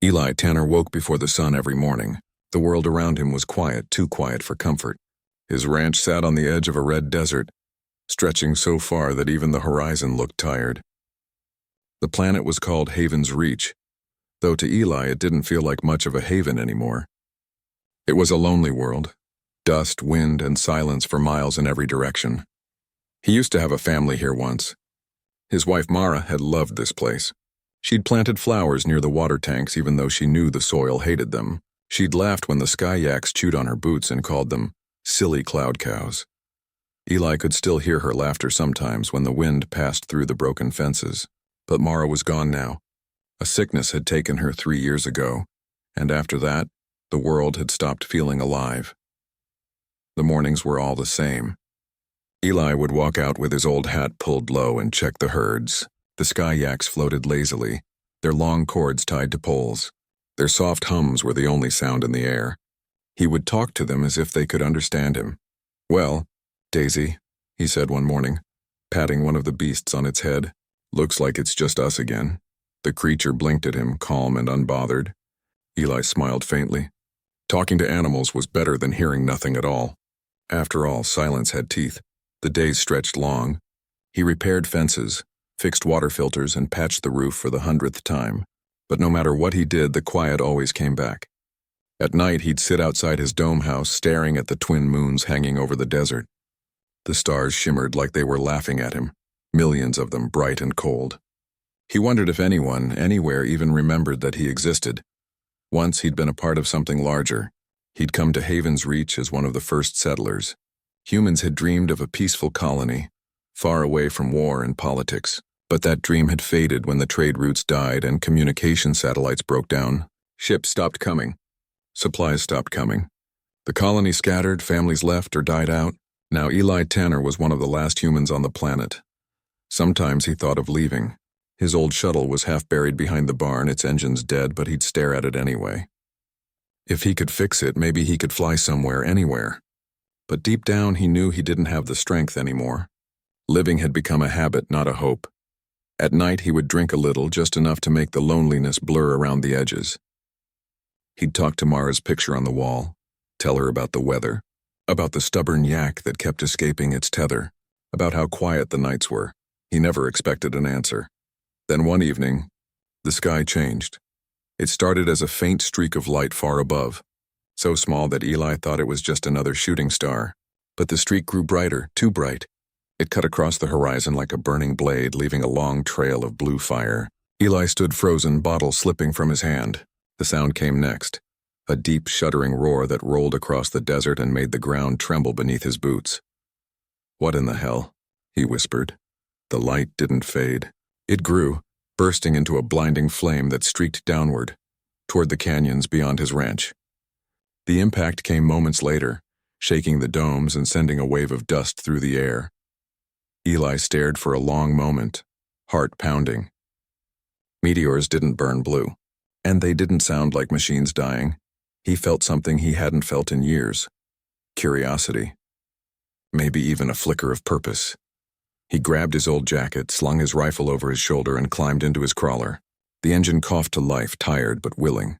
Eli Tanner woke before the sun every morning. The world around him was quiet, too quiet for comfort. His ranch sat on the edge of a red desert, stretching so far that even the horizon looked tired. The planet was called Haven's Reach, though to Eli it didn't feel like much of a haven anymore. It was a lonely world, dust, wind, and silence for miles in every direction. He used to have a family here once. His wife Mara had loved this place. She'd planted flowers near the water tanks even though she knew the soil hated them. She'd laughed when the sky yaks chewed on her boots and called them silly cloud cows. Eli could still hear her laughter sometimes when the wind passed through the broken fences. But Mara was gone now. A sickness had taken her 3 years ago, and after that, the world had stopped feeling alive. The mornings were all the same. Eli would walk out with his old hat pulled low and check the herds. The sky yaks floated lazily, their long cords tied to poles. Their soft hums were the only sound in the air. He would talk to them as if they could understand him. "Well, Daisy," he said one morning, patting one of the beasts on its head. "Looks like it's just us again." The creature blinked at him, calm and unbothered. Eli smiled faintly. Talking to animals was better than hearing nothing at all. After all, silence had teeth. The days stretched long. He repaired fences, fixed water filters, and patched the roof for the 100th time. But no matter what he did, the quiet always came back. At night, he'd sit outside his dome house, staring at the twin moons hanging over the desert. The stars shimmered like they were laughing at him, millions of them bright and cold. He wondered if anyone, anywhere, even remembered that he existed. Once he'd been a part of something larger. He'd come to Haven's Reach as one of the first settlers. Humans had dreamed of a peaceful colony, far away from war and politics. But that dream had faded when the trade routes died and communication satellites broke down. Ships stopped coming. Supplies stopped coming. The colony scattered, families left or died out. Now Eli Tanner was one of the last humans on the planet. Sometimes he thought of leaving. His old shuttle was half buried behind the barn, its engines dead, but he'd stare at it anyway. If he could fix it, maybe he could fly somewhere, anywhere. But deep down he knew he didn't have the strength anymore. Living had become a habit, not a hope. At night he would drink a little, just enough to make the loneliness blur around the edges. He'd talk to Mara's picture on the wall, tell her about the weather, about the stubborn yak that kept escaping its tether, about how quiet the nights were. He never expected an answer. Then one evening, the sky changed. It started as a faint streak of light far above, so small that Eli thought it was just another shooting star. But the streak grew brighter, too bright. It cut across the horizon like a burning blade, leaving a long trail of blue fire. Eli stood frozen, bottle slipping from his hand. The sound came next, a deep, shuddering roar that rolled across the desert and made the ground tremble beneath his boots. "What in the hell?" he whispered. The light didn't fade. It grew, bursting into a blinding flame that streaked downward, toward the canyons beyond his ranch. The impact came moments later, shaking the domes and sending a wave of dust through the air. Eli stared for a long moment, heart pounding. Meteors didn't burn blue, and they didn't sound like machines dying. He felt something he hadn't felt in years. Curiosity. Maybe even a flicker of purpose. He grabbed his old jacket, slung his rifle over his shoulder, and climbed into his crawler. The engine coughed to life, tired but willing.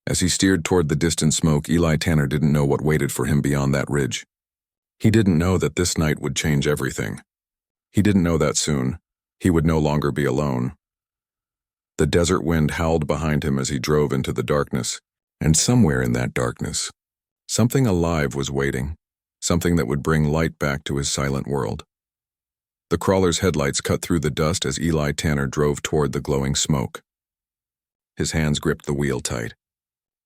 As he steered toward the distant smoke, Eli Tanner didn't know what waited for him beyond that ridge. He didn't know that this night would change everything. He didn't know that soon. He would no longer be alone. The desert wind howled behind him as he drove into the darkness, and somewhere in that darkness, something alive was waiting, something that would bring light back to his silent world. The crawler's headlights cut through the dust as Eli Tanner drove toward the glowing smoke. His hands gripped the wheel tight.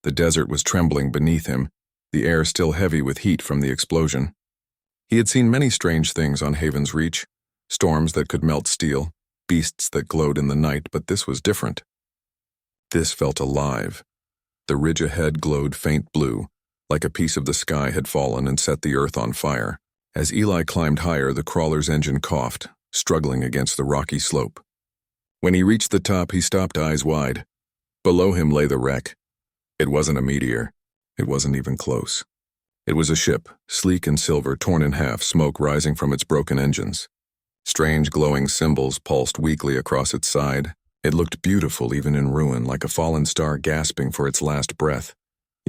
The desert was trembling beneath him, the air still heavy with heat from the explosion. He had seen many strange things on Haven's Reach. Storms that could melt steel, beasts that glowed in the night, but this was different. This felt alive. The ridge ahead glowed faint blue, like a piece of the sky had fallen and set the earth on fire. As Eli climbed higher, the crawler's engine coughed, struggling against the rocky slope. When he reached the top, he stopped, eyes wide. Below him lay the wreck. It wasn't a meteor. It wasn't even close. It was a ship, sleek and silver, torn in half, smoke rising from its broken engines. Strange glowing symbols pulsed weakly across its side, It looked beautiful even in ruin, like a fallen star gasping for its last breath.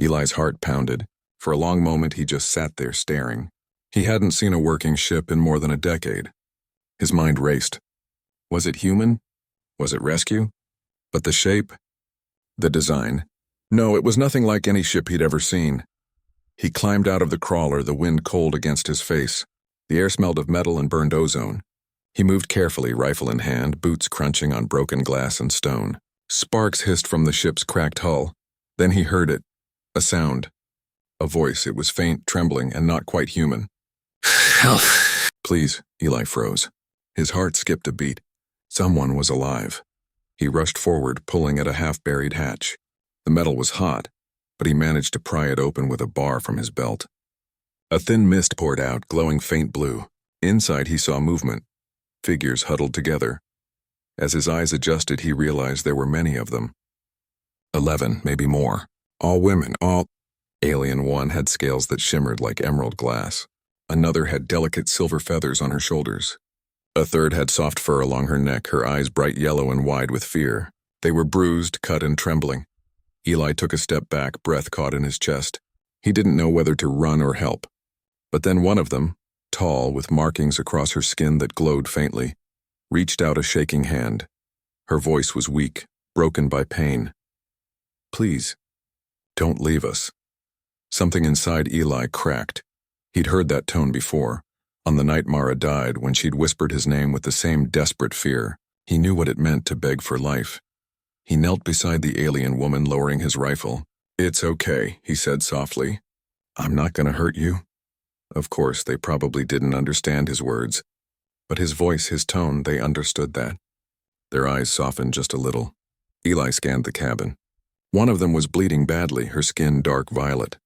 Eli's heart pounded. For a long moment he just sat there staring. He hadn't seen a working ship in more than a decade. His mind raced. Was it human? Was it rescue? But the shape? The design? No, it was nothing like any ship he'd ever seen. He climbed out of the crawler, the wind cold against his face. The air smelled of metal and burned ozone. He moved carefully, rifle in hand, boots crunching on broken glass and stone. Sparks hissed from the ship's cracked hull. Then he heard it. A sound. A voice. It was faint, trembling, and not quite human. Help. Please, Eli froze. His heart skipped a beat. Someone was alive. He rushed forward, pulling at a half-buried hatch. The metal was hot, but he managed to pry it open with a bar from his belt. A thin mist poured out, glowing faint blue. Inside he saw movement. Figures huddled together. As his eyes adjusted, he realized there were many of them. 11, maybe more. All women, all... Alien one had scales that shimmered like emerald glass. Another had delicate silver feathers on her shoulders. A third had soft fur along her neck, her eyes bright yellow and wide with fear. They were bruised, cut, and trembling. Eli took a step back, breath caught in his chest. He didn't know whether to run or help. But then one of them, tall, with markings across her skin that glowed faintly, reached out a shaking hand. Her voice was weak, broken by pain. Please, don't leave us. Something inside Eli cracked. He'd heard that tone before, on the night Mara died, when she'd whispered his name with the same desperate fear. He knew what it meant to beg for life. He knelt beside the alien woman, lowering his rifle. It's okay, he said softly. I'm not gonna hurt you. Of course, they probably didn't understand his words, but his voice, his tone, they understood that. Their eyes softened just a little. Eli scanned the cabin. One of them was bleeding badly, her skin dark violet.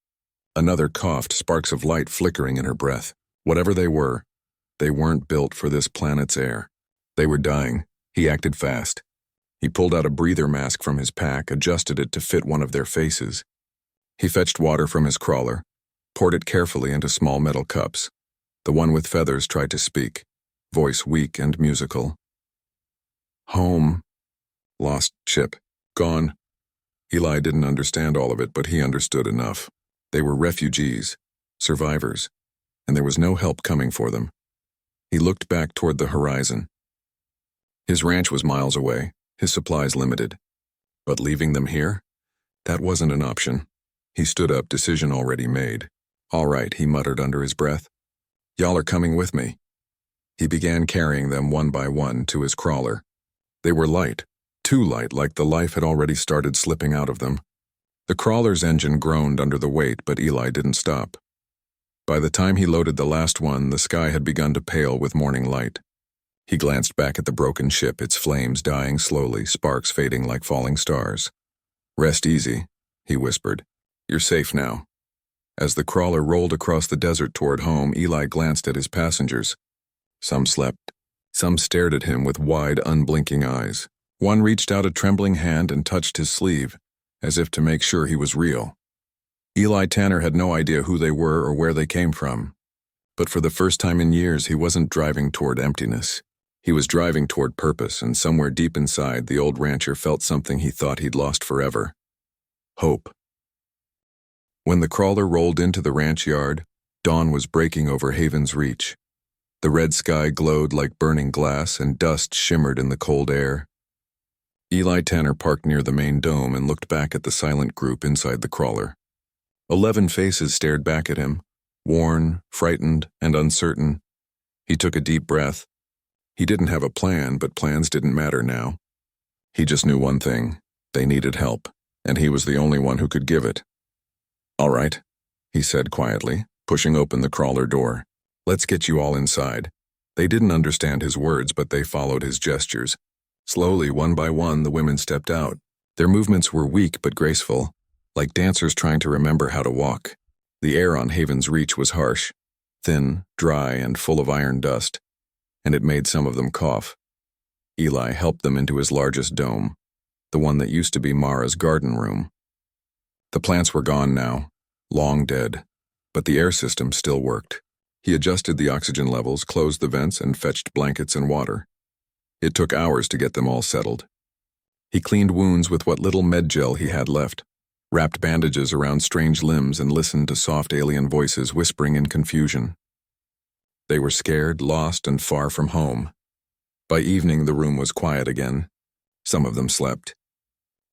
Another coughed, sparks of light flickering in her breath. Whatever they weren't built for this planet's air. They were dying. He acted fast. He pulled out a breather mask from his pack, adjusted it to fit one of their faces. He fetched water from his crawler, poured it carefully into small metal cups. The one with feathers tried to speak, voice weak and musical. Home. Lost ship. Gone. Eli didn't understand all of it, but he understood enough. They were refugees, survivors, and there was no help coming for them. He looked back toward the horizon. His ranch was miles away, his supplies limited. But leaving them here? That wasn't an option. He stood up, decision already made. All right, he muttered under his breath. Y'all are coming with me. He began carrying them one by one to his crawler. They were light, too light, like the life had already started slipping out of them. The crawler's engine groaned under the weight, but Eli didn't stop. By the time he loaded the last one, the sky had begun to pale with morning light. He glanced back at the broken ship, its flames dying slowly, sparks fading like falling stars. Rest easy, he whispered. You're safe now. As the crawler rolled across the desert toward home, Eli glanced at his passengers. Some slept. Some stared at him with wide, unblinking eyes. One reached out a trembling hand and touched his sleeve, as if to make sure he was real. Eli Tanner had no idea who they were or where they came from. But for the first time in years, he wasn't driving toward emptiness. He was driving toward purpose, and somewhere deep inside, the old rancher felt something he thought he'd lost forever. Hope. When the crawler rolled into the ranch yard, dawn was breaking over Haven's Reach. The red sky glowed like burning glass, and dust shimmered in the cold air. Eli Tanner parked near the main dome and looked back at the silent group inside the crawler. 11 faces stared back at him, worn, frightened, and uncertain. He took a deep breath. He didn't have a plan, but plans didn't matter now. He just knew one thing. They needed help, and he was the only one who could give it. All right, he said quietly, pushing open the crawler door. Let's get you all inside. They didn't understand his words, but they followed his gestures. Slowly, one by one, the women stepped out. Their movements were weak but graceful, like dancers trying to remember how to walk. The air on Haven's Reach was harsh, thin, dry, and full of iron dust, and it made some of them cough. Eli helped them into his largest dome, the one that used to be Mara's garden room. The plants were gone now, long dead, but the air system still worked. He adjusted the oxygen levels, closed the vents, and fetched blankets and water. It took hours to get them all settled. He cleaned wounds with what little med gel he had left, wrapped bandages around strange limbs, and listened to soft alien voices whispering in confusion. They were scared, lost, and far from home. By evening, the room was quiet again. Some of them slept.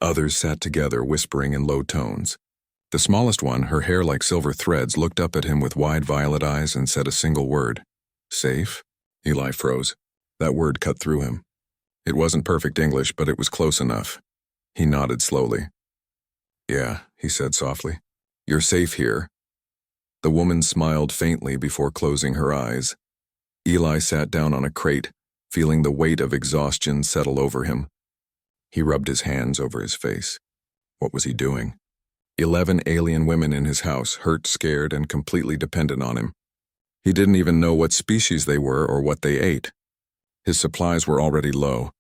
Others sat together, whispering in low tones. The smallest one, her hair like silver threads, looked up at him with wide violet eyes and said a single word. Safe? Eli froze. That word cut through him. It wasn't perfect English, but it was close enough. He nodded slowly. Yeah, he said softly. You're safe here. The woman smiled faintly before closing her eyes. Eli sat down on a crate, feeling the weight of exhaustion settle over him. He rubbed his hands over his face. What was he doing? 11 alien women in his house, hurt, scared, and completely dependent on him. He didn't even know what species they were or what they ate. His supplies were already low.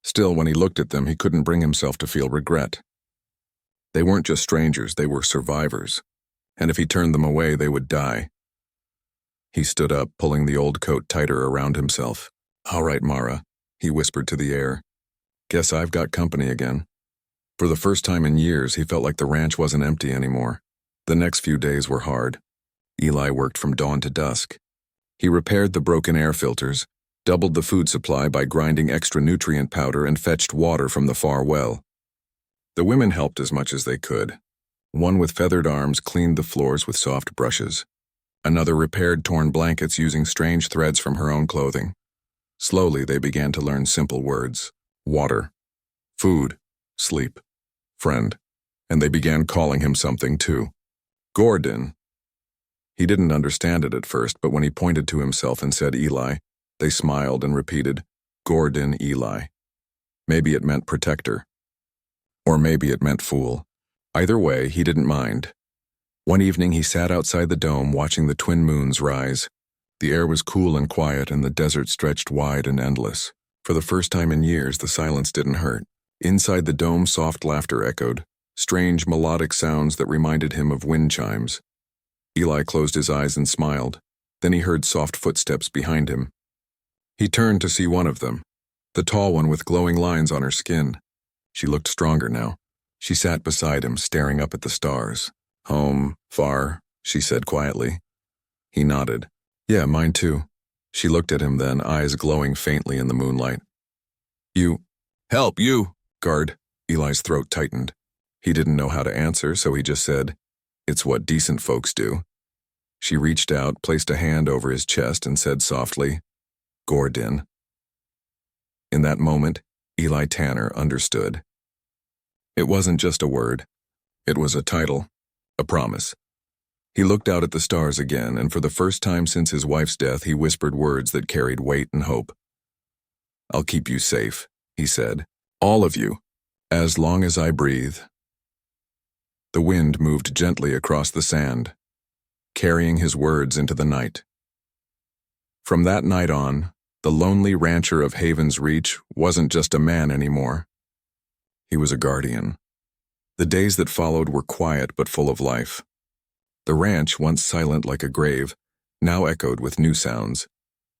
Still, when he looked at them, he couldn't bring himself to feel regret. They weren't just strangers, they were survivors. And if he turned them away, they would die. He stood up, pulling the old coat tighter around himself. All right, Mara, he whispered to the air. Guess I've got company again. For the first time in years, he felt like the ranch wasn't empty anymore. The next few days were hard. Eli worked from dawn to dusk. He repaired the broken air filters, doubled the food supply by grinding extra nutrient powder, and fetched water from the far well. The women helped as much as they could. One with feathered arms cleaned the floors with soft brushes. Another repaired torn blankets using strange threads from her own clothing. Slowly, they began to learn simple words. Water, food, sleep, friend, and they began calling him something too. Gordon. He didn't understand it at first, but when he pointed to himself and said Eli, they smiled and repeated, Gordon Eli. Maybe it meant protector. Or maybe it meant fool. Either way, he didn't mind. One evening he sat outside the dome watching the twin moons rise. The air was cool and quiet, and the desert stretched wide and endless. For the first time in years, the silence didn't hurt. Inside the dome, soft laughter echoed, strange melodic sounds that reminded him of wind chimes. Eli closed his eyes and smiled. Then he heard soft footsteps behind him. He turned to see one of them, the tall one with glowing lines on her skin. She looked stronger now. She sat beside him, staring up at the stars. Home, far, she said quietly. He nodded. Yeah, mine too. She looked at him then, eyes glowing faintly in the moonlight. You. Help, you! Guard. Eli's throat tightened. He didn't know how to answer, so he just said, It's what decent folks do. She reached out, placed a hand over his chest, and said softly, Gordon. In that moment, Eli Tanner understood. It wasn't just a word. It was a title, a promise. He looked out at the stars again, and for the first time since his wife's death, he whispered words that carried weight and hope. I'll keep you safe, he said. All of you, as long as I breathe. The wind moved gently across the sand, carrying his words into the night. From that night on, the lonely rancher of Haven's Reach wasn't just a man anymore. He was a guardian. The days that followed were quiet but full of life. The ranch, once silent like a grave, now echoed with new sounds,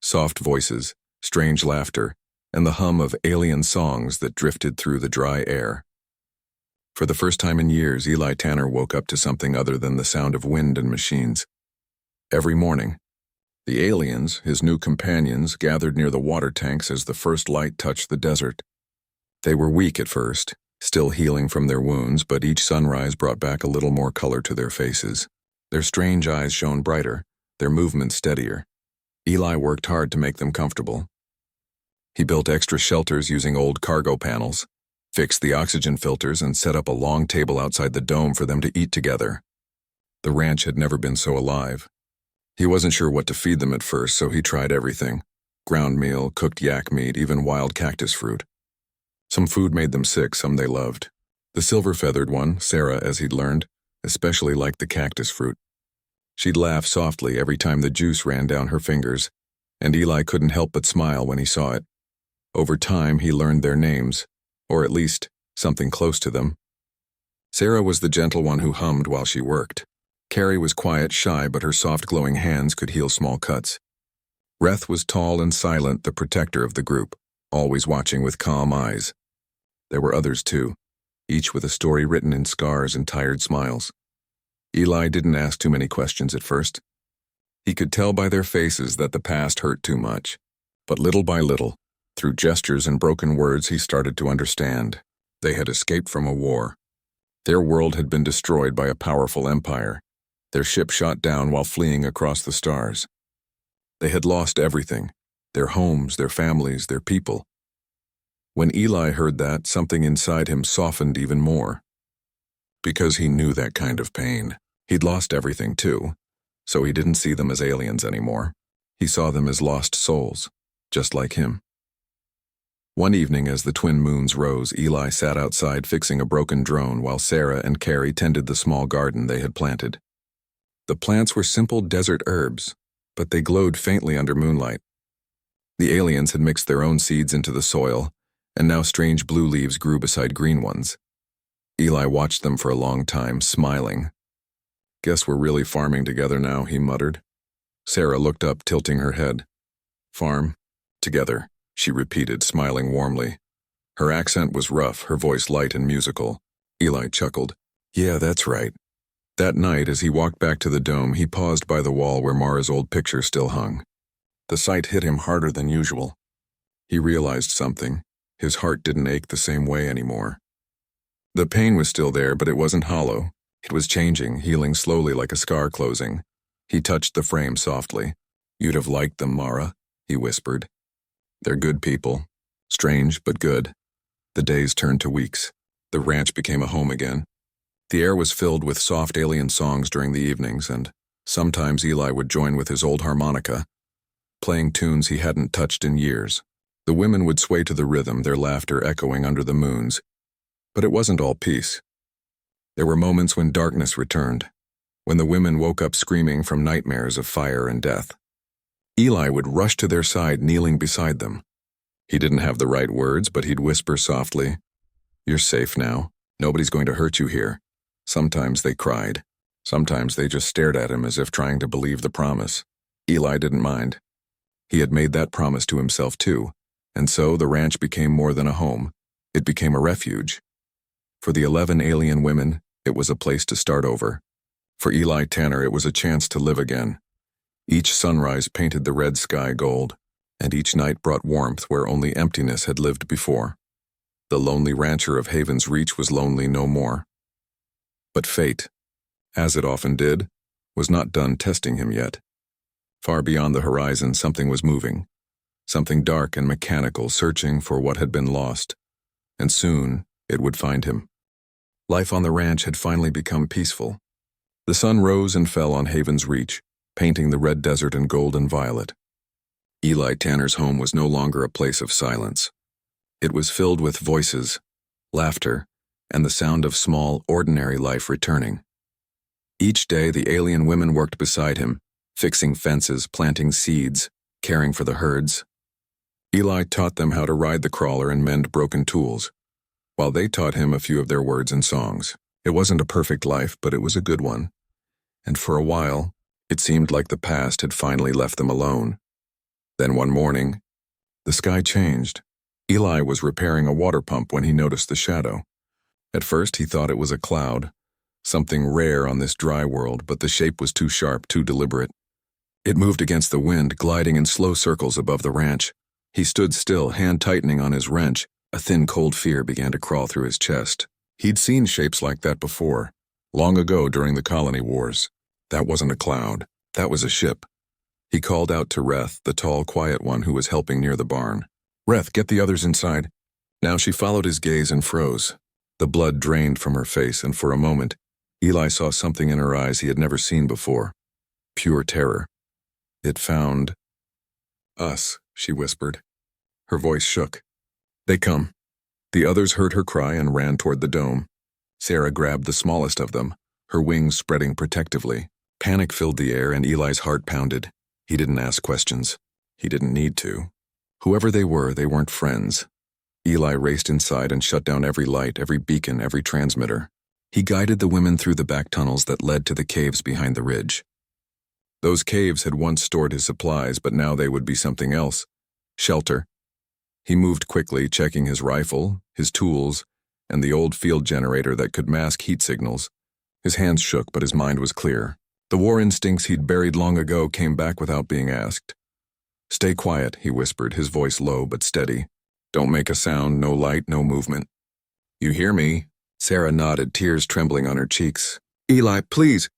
soft voices, strange laughter, and the hum of alien songs that drifted through the dry air. For the first time in years, Eli Tanner woke up to something other than the sound of wind and machines. Every morning, the aliens, his new companions, gathered near the water tanks as the first light touched the desert. They were weak at first, still healing from their wounds, but each sunrise brought back a little more color to their faces. Their strange eyes shone brighter, their movements steadier. Eli worked hard to make them comfortable. He built extra shelters using old cargo panels, fixed the oxygen filters, and set up a long table outside the dome for them to eat together. The ranch had never been so alive. He wasn't sure what to feed them at first, so he tried everything. Ground meal, cooked yak meat, even wild cactus fruit. Some food made them sick, some they loved. The silver-feathered one, Sarah, as he'd learned, especially liked the cactus fruit. She'd laugh softly every time the juice ran down her fingers, and Eli couldn't help but smile when he saw it. Over time, he learned their names, or at least something close to them. Sarah was the gentle one who hummed while she worked. Carrie was quiet, shy, but her soft glowing hands could heal small cuts. Reth was tall and silent, the protector of the group, always watching with calm eyes. There were others too, each with a story written in scars and tired smiles. Eli didn't ask too many questions at first. He could tell by their faces that the past hurt too much. But little by little, through gestures and broken words, he started to understand. They had escaped from a war. Their world had been destroyed by a powerful empire, their ship shot down while fleeing across the stars. They had lost everything, their homes, their families, their people. When Eli heard that, something inside him softened even more. Because he knew that kind of pain. He'd lost everything too, so he didn't see them as aliens anymore. He saw them as lost souls, just like him. One evening as the twin moons rose, Eli sat outside fixing a broken drone while Sarah and Carrie tended the small garden they had planted. The plants were simple desert herbs, but they glowed faintly under moonlight. The aliens had mixed their own seeds into the soil, and now strange blue leaves grew beside green ones. Eli watched them for a long time, smiling. "Guess we're really farming together now," he muttered. Sarah looked up, tilting her head. "Farm? Together," she repeated, smiling warmly. Her accent was rough, her voice light and musical. Eli chuckled. "Yeah, that's right." That night, as he walked back to the dome, he paused by the wall where Mara's old picture still hung. The sight hit him harder than usual. He realized something. His heart didn't ache the same way anymore. The pain was still there, but it wasn't hollow. It was changing, healing slowly like a scar closing. He touched the frame softly. "You'd have liked them, Mara," he whispered. "They're good people. Strange, but good." The days turned to weeks. The ranch became a home again. The air was filled with soft alien songs during the evenings, and sometimes Eli would join with his old harmonica, playing tunes he hadn't touched in years. The women would sway to the rhythm, their laughter echoing under the moons. But it wasn't all peace. There were moments when darkness returned, when the women woke up screaming from nightmares of fire and death. Eli would rush to their side, kneeling beside them. He didn't have the right words, but he'd whisper softly, "You're safe now. Nobody's going to hurt you here." Sometimes they cried. Sometimes they just stared at him as if trying to believe the promise. Eli didn't mind. He had made that promise to himself too, and so the ranch became more than a home. It became a refuge. For the 11 alien women, it was a place to start over. For Eli Tanner, it was a chance to live again. Each sunrise painted the red sky gold, and each night brought warmth where only emptiness had lived before. The lonely rancher of Haven's Reach was lonely no more. But fate, as it often did, was not done testing him yet. Far beyond the horizon, something was moving, something dark and mechanical, searching for what had been lost, and soon it would find him. Life on the ranch had finally become peaceful. The sun rose and fell on Haven's Reach, painting the red desert in gold and violet. Eli Tanner's home was no longer a place of silence. It was filled with voices, laughter, and the sound of small, ordinary life returning. Each day, the alien women worked beside him, fixing fences, planting seeds, caring for the herds. Eli taught them how to ride the crawler and mend broken tools, while they taught him a few of their words and songs. It wasn't a perfect life, but it was a good one. And for a while, it seemed like the past had finally left them alone. Then one morning, the sky changed. Eli was repairing a water pump when he noticed the shadow. At first, he thought it was a cloud, something rare on this dry world, but the shape was too sharp, too deliberate. It moved against the wind, gliding in slow circles above the ranch. He stood still, hand tightening on his wrench. A thin, cold fear began to crawl through his chest. He'd seen shapes like that before, long ago during the colony wars. That wasn't a cloud. That was a ship. He called out to Reth, the tall, quiet one who was helping near the barn. "Reth, get the others inside." Now she followed his gaze and froze. The blood drained from her face, and for a moment, Eli saw something in her eyes he had never seen before. Pure terror. "It found us," she whispered. Her voice shook. "They come." The others heard her cry and ran toward the dome. Sarah grabbed the smallest of them, her wings spreading protectively. Panic filled the air and Eli's heart pounded. He didn't ask questions. He didn't need to. Whoever they weren't friends. Eli raced inside and shut down every light, every beacon, every transmitter. He guided the women through the back tunnels that led to the caves behind the ridge. Those caves had once stored his supplies, but now they would be something else. Shelter. He moved quickly, checking his rifle, his tools, and the old field generator that could mask heat signals. His hands shook, but his mind was clear. The war instincts he'd buried long ago came back without being asked. "Stay quiet," he whispered, his voice low but steady. "Don't make a sound, no light, no movement." "You hear me?" Sarah nodded, tears trembling on her cheeks. "Eli, please."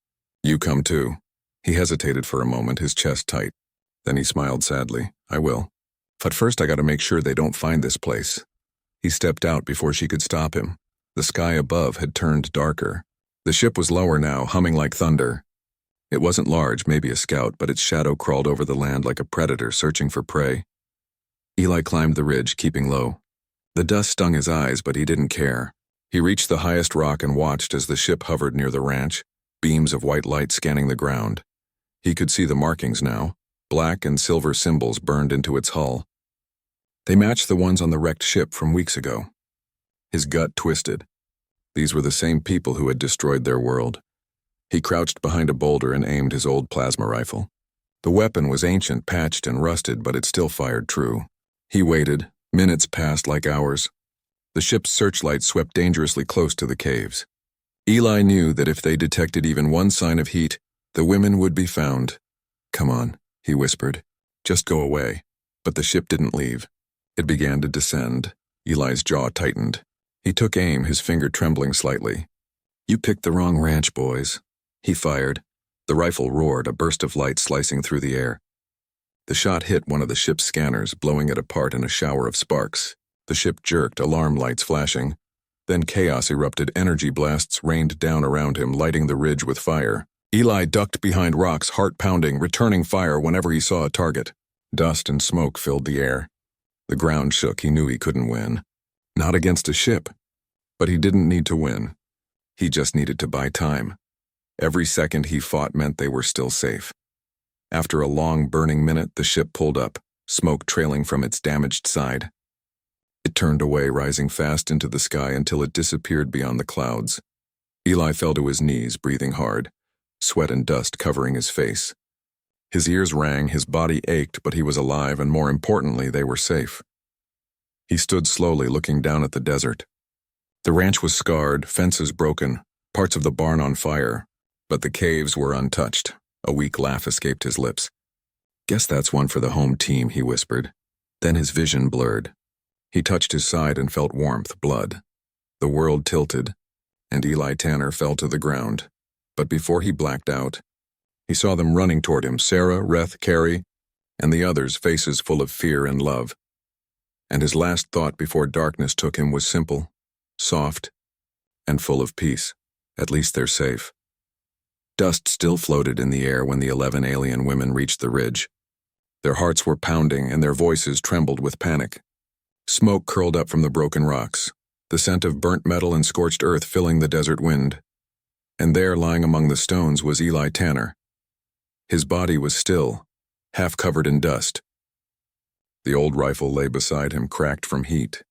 "You come too." He hesitated for a moment, his chest tight. Then he smiled sadly. "I will. But first I gotta make sure they don't find this place." He stepped out before she could stop him. The sky above had turned darker. The ship was lower now, humming like thunder. It wasn't large, maybe a scout, but its shadow crawled over the land like a predator searching for prey. Eli climbed the ridge, keeping low. The dust stung his eyes, but he didn't care. He reached the highest rock and watched as the ship hovered near the ranch, beams of white light scanning the ground. He could see the markings now, black and silver symbols burned into its hull. They matched the ones on the wrecked ship from weeks ago. His gut twisted. These were the same people who had destroyed their world. He crouched behind a boulder and aimed his old plasma rifle. The weapon was ancient, patched, and rusted, but it still fired true. He waited. Minutes passed like hours. The ship's searchlight swept dangerously close to the caves. Eli knew that if they detected even one sign of heat, the women would be found. "Come on," he whispered. "Just go away." But the ship didn't leave. It began to descend. Eli's jaw tightened. He took aim, his finger trembling slightly. "You picked the wrong ranch, boys." He fired. The rifle roared, a burst of light slicing through the air. The shot hit one of the ship's scanners, blowing it apart in a shower of sparks. The ship jerked, alarm lights flashing. Then chaos erupted, energy blasts rained down around him, lighting the ridge with fire. Eli ducked behind rocks, heart pounding, returning fire whenever he saw a target. Dust and smoke filled the air. The ground shook. He knew he couldn't win. Not against a ship. But he didn't need to win. He just needed to buy time. Every second he fought meant they were still safe. After a long, burning minute, the ship pulled up, smoke trailing from its damaged side. It turned away, rising fast into the sky until it disappeared beyond the clouds. Eli fell to his knees, breathing hard, sweat and dust covering his face. His ears rang, his body ached, but he was alive, and more importantly, they were safe. He stood slowly, looking down at the desert. The ranch was scarred, fences broken, parts of the barn on fire, but the caves were untouched. A weak laugh escaped his lips. "Guess that's one for the home team," he whispered. Then his vision blurred. He touched his side and felt warmth, blood. The world tilted, and Eli Tanner fell to the ground. But before he blacked out, he saw them running toward him, Sarah, Reth, Carrie, and the others, faces full of fear and love. And his last thought before darkness took him was simple, soft, and full of peace. At least they're safe. Dust still floated in the air when the 11 alien women reached the ridge. Their hearts were pounding and their voices trembled with panic. Smoke curled up from the broken rocks, the scent of burnt metal and scorched earth filling the desert wind. And there, lying among the stones, was Eli Tanner. His body was still, half covered in dust. The old rifle lay beside him, cracked from heat.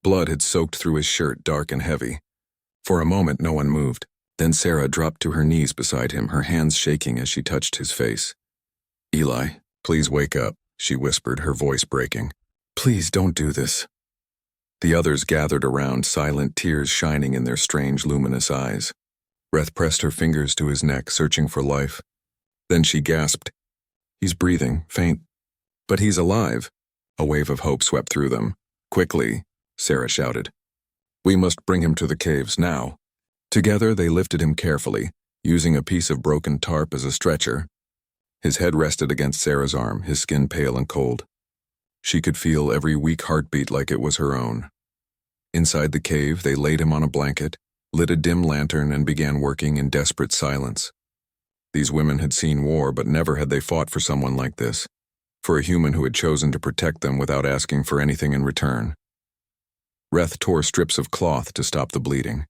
Blood had soaked through his shirt, dark and heavy. For a moment, no one moved. Then Sarah dropped to her knees beside him, her hands shaking as she touched his face. "Eli, please wake up," she whispered, her voice breaking. "Please don't do this." The others gathered around, silent, tears shining in their strange, luminous eyes. Reth pressed her fingers to his neck, searching for life. Then she gasped. "He's breathing, faint. But he's alive." A wave of hope swept through them. "Quickly," Sarah shouted. "We must bring him to the caves, now." Together they lifted him carefully, using a piece of broken tarp as a stretcher. His head rested against Sarah's arm, his skin pale and cold. She could feel every weak heartbeat like it was her own. Inside the cave, they laid him on a blanket, lit a dim lantern, and began working in desperate silence. These women had seen war, but never had they fought for someone like this, for a human who had chosen to protect them without asking for anything in return. Reth tore strips of cloth to stop the bleeding.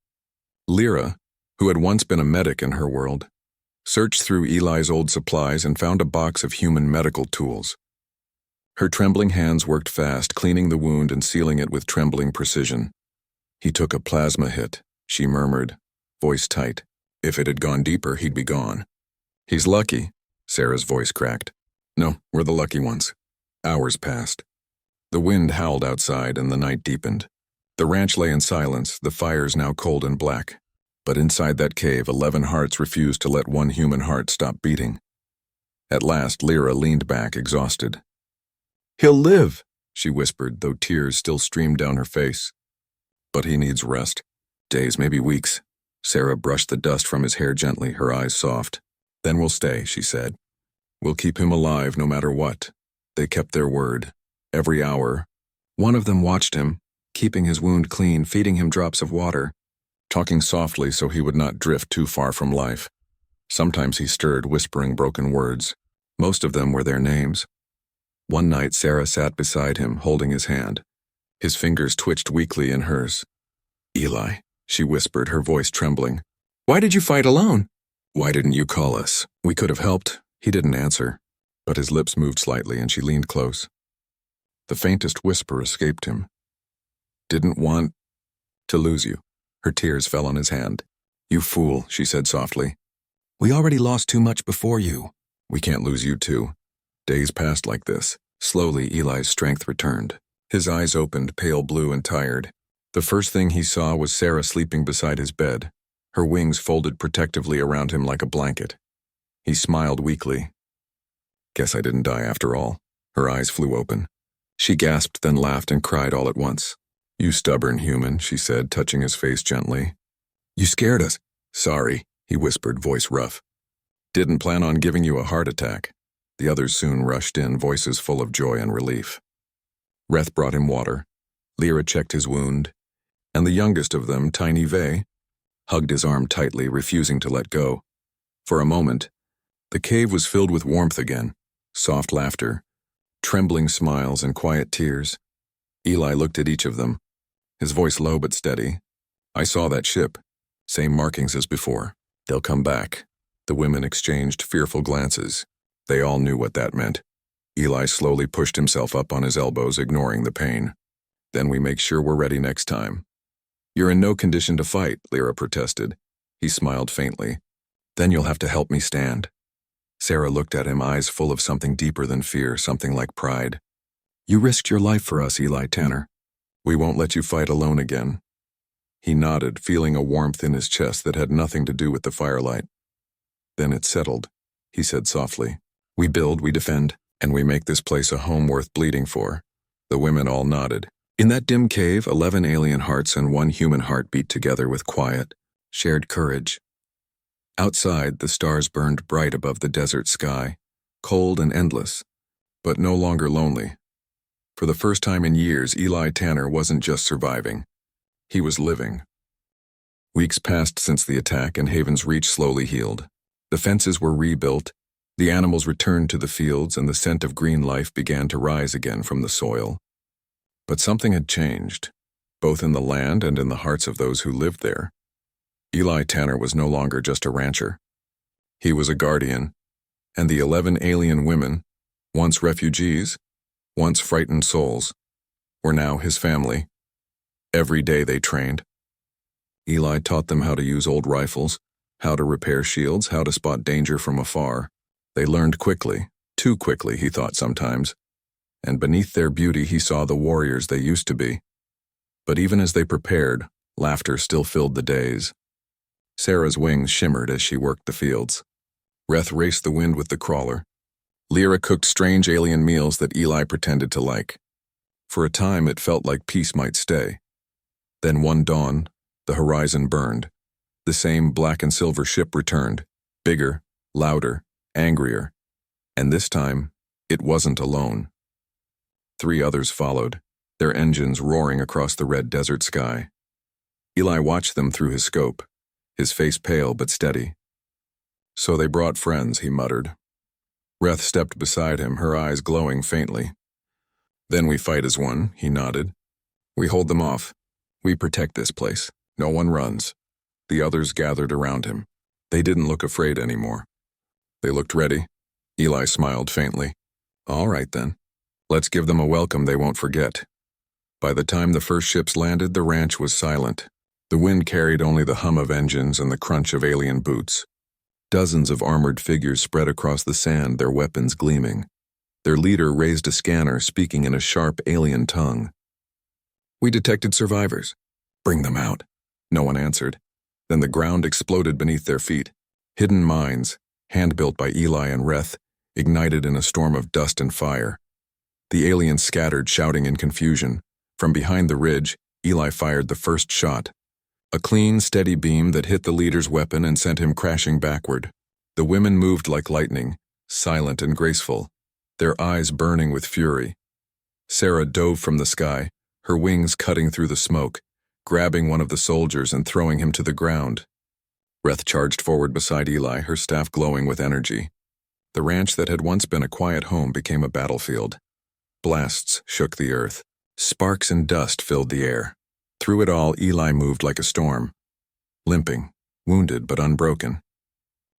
Lyra, who had once been a medic in her world, searched through Eli's old supplies and found a box of human medical tools. Her trembling hands worked fast, cleaning the wound and sealing it with trembling precision. "He took a plasma hit," she murmured, voice tight. "If it had gone deeper, he'd be gone." "He's lucky," Sarah's voice cracked. "No, we're the lucky ones." Hours passed. The wind howled outside and the night deepened. The ranch lay in silence, the fires now cold and black. But inside that cave, 11 hearts refused to let one human heart stop beating. At last, Lyra leaned back, exhausted. "He'll live," she whispered, though tears still streamed down her face. "But he needs rest. Days, maybe weeks." Sarah brushed the dust from his hair gently, her eyes soft. "Then we'll stay," she said. "We'll keep him alive no matter what." They kept their word. Every hour, one of them watched him, keeping his wound clean, feeding him drops of water, talking softly so he would not drift too far from life. Sometimes he stirred, whispering broken words. Most of them were their names. One night, Sarah sat beside him, holding his hand. His fingers twitched weakly in hers. "Eli," she whispered, her voice trembling. "Why did you fight alone?" "Why didn't you call us? We could have helped." He didn't answer, but his lips moved slightly and she leaned close. The faintest whisper escaped him. "Didn't want to lose you." Her tears fell on his hand. "You fool," she said softly. "We already lost too much before you." "We can't lose you too." Days passed like this. Slowly, Eli's strength returned. His eyes opened, pale blue and tired. The first thing he saw was Sarah sleeping beside his bed, her wings folded protectively around him like a blanket. He smiled weakly. "Guess I didn't die after all." Her eyes flew open. She gasped, then laughed and cried all at once. "You stubborn human," she said, touching his face gently. "You scared us." "Sorry," he whispered, voice rough. "Didn't plan on giving you a heart attack." The others soon rushed in, voices full of joy and relief. Reth brought him water. Lyra checked his wound. And the youngest of them, Tiny Vey, hugged his arm tightly, refusing to let go. For a moment, the cave was filled with warmth again, soft laughter, trembling smiles and quiet tears. Eli looked at each of them, his voice low but steady. "I saw that ship. Same markings as before. They'll come back." The women exchanged fearful glances. They all knew what that meant. Eli slowly pushed himself up on his elbows, ignoring the pain. "Then we make sure we're ready next time." "You're in no condition to fight," Lyra protested. He smiled faintly. "Then you'll have to help me stand." Sarah looked at him, eyes full of something deeper than fear, something like pride. "You risked your life for us, Eli Tanner. We won't let you fight alone again." He nodded, feeling a warmth in his chest that had nothing to do with the firelight. "Then it settled," he said softly. "We build, we defend, and we make this place a home worth bleeding for." The women all nodded. In that dim cave, 11 alien hearts and 1 human heart beat together with quiet, shared courage. Outside, the stars burned bright above the desert sky, cold and endless, but no longer lonely. For the first time in years, Eli Tanner wasn't just surviving. He was living. Weeks passed since the attack, and Haven's Reach slowly healed. The fences were rebuilt, the animals returned to the fields, and the scent of green life began to rise again from the soil. But something had changed, both in the land and in the hearts of those who lived there. Eli Tanner was no longer just a rancher. He was a guardian, and the 11 alien women, once refugees, once frightened souls, were now his family. Every day they trained. Eli taught them how to use old rifles, how to repair shields, how to spot danger from afar. They learned quickly, too quickly, he thought sometimes, and beneath their beauty he saw the warriors they used to be. But even as they prepared, laughter still filled the days. Sarah's wings shimmered as she worked the fields. Reth raced the wind with the crawler. Lyra cooked strange alien meals that Eli pretended to like. For a time it felt like peace might stay. Then one dawn, the horizon burned. The same black and silver ship returned, bigger, louder, angrier. And this time, it wasn't alone. 3 others followed, their engines roaring across the red desert sky. Eli watched them through his scope, his face pale but steady. "So they brought friends," he muttered. Reth stepped beside him, her eyes glowing faintly. "Then we fight as one," he nodded. "We hold them off. We protect this place. No one runs." The others gathered around him. They didn't look afraid anymore. They looked ready. Eli smiled faintly. "All right then. Let's give them a welcome they won't forget." By the time the first ships landed, the ranch was silent. The wind carried only the hum of engines and the crunch of alien boots. Dozens of armored figures spread across the sand, their weapons gleaming. Their leader raised a scanner, speaking in a sharp alien tongue. "We detected survivors. Bring them out." No one answered. Then the ground exploded beneath their feet. Hidden mines, hand-built by Eli and Reth, ignited in a storm of dust and fire. The aliens scattered, shouting in confusion. From behind the ridge, Eli fired the first shot. A clean, steady beam that hit the leader's weapon and sent him crashing backward. The women moved like lightning, silent and graceful, their eyes burning with fury. Sarah dove from the sky, her wings cutting through the smoke, grabbing one of the soldiers and throwing him to the ground. Reth charged forward beside Eli, her staff glowing with energy. The ranch that had once been a quiet home became a battlefield. Blasts shook the earth. Sparks and dust filled the air. Through it all, Eli moved like a storm, limping, wounded but unbroken.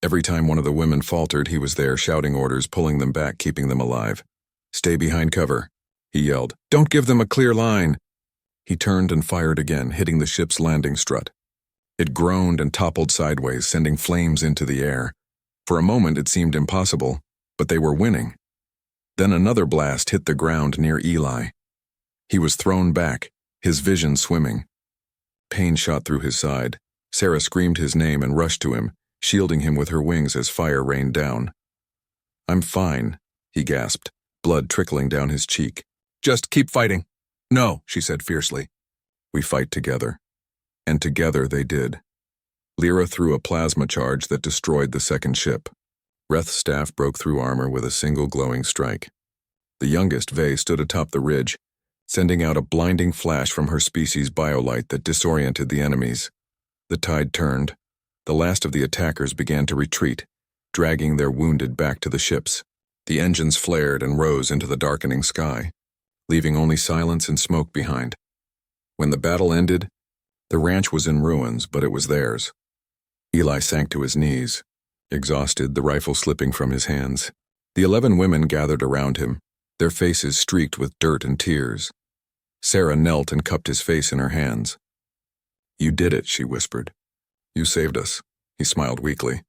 Every time one of the women faltered, he was there, shouting orders, pulling them back, keeping them alive. "Stay behind cover," he yelled. "Don't give them a clear line." He turned and fired again, hitting the ship's landing strut. It groaned and toppled sideways, sending flames into the air. For a moment it seemed impossible, but they were winning. Then another blast hit the ground near Eli. He was thrown back, his vision swimming. Pain shot through his side. Sarah screamed his name and rushed to him, shielding him with her wings as fire rained down. "I'm fine," he gasped, blood trickling down his cheek. "Just keep fighting." "No," she said fiercely. "We fight together." And together they did. Lyra threw a plasma charge that destroyed the second ship. Reth's staff broke through armor with a single glowing strike. The youngest, Vey, stood atop the ridge, sending out a blinding flash from her species' biolight that disoriented the enemies. The tide turned. The last of the attackers began to retreat, dragging their wounded back to the ships. The engines flared and rose into the darkening sky, leaving only silence and smoke behind. When the battle ended, the ranch was in ruins, but it was theirs. Eli sank to his knees, exhausted, the rifle slipping from his hands. The 11 women gathered around him, their faces streaked with dirt and tears. Sarah knelt and cupped his face in her hands. "You did it," she whispered. "You saved us." He smiled weakly.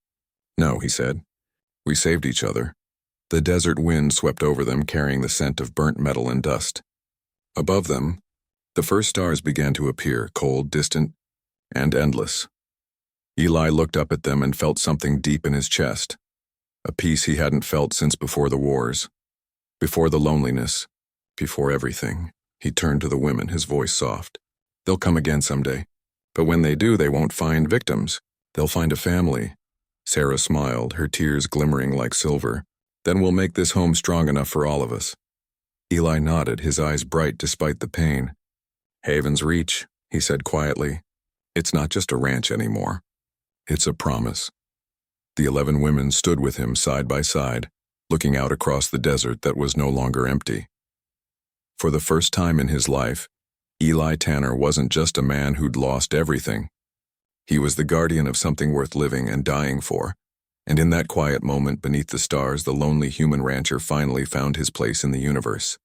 "No," he said. "We saved each other." The desert wind swept over them, carrying the scent of burnt metal and dust. Above them, the first stars began to appear, cold, distant, and endless. Eli looked up at them and felt something deep in his chest, a peace he hadn't felt since before the wars, before the loneliness, before everything. He turned to the women, his voice soft. "They'll come again someday. But when they do, they won't find victims. They'll find a family." Sarah smiled, her tears glimmering like silver. "Then we'll make this home strong enough for all of us." Eli nodded, his eyes bright despite the pain. "Haven's Reach," he said quietly. "It's not just a ranch anymore. It's a promise." The 11 women stood with him side by side, looking out across the desert that was no longer empty. For the first time in his life, Eli Tanner wasn't just a man who'd lost everything. He was the guardian of something worth living and dying for, and in that quiet moment beneath the stars, the lonely human rancher finally found his place in the universe.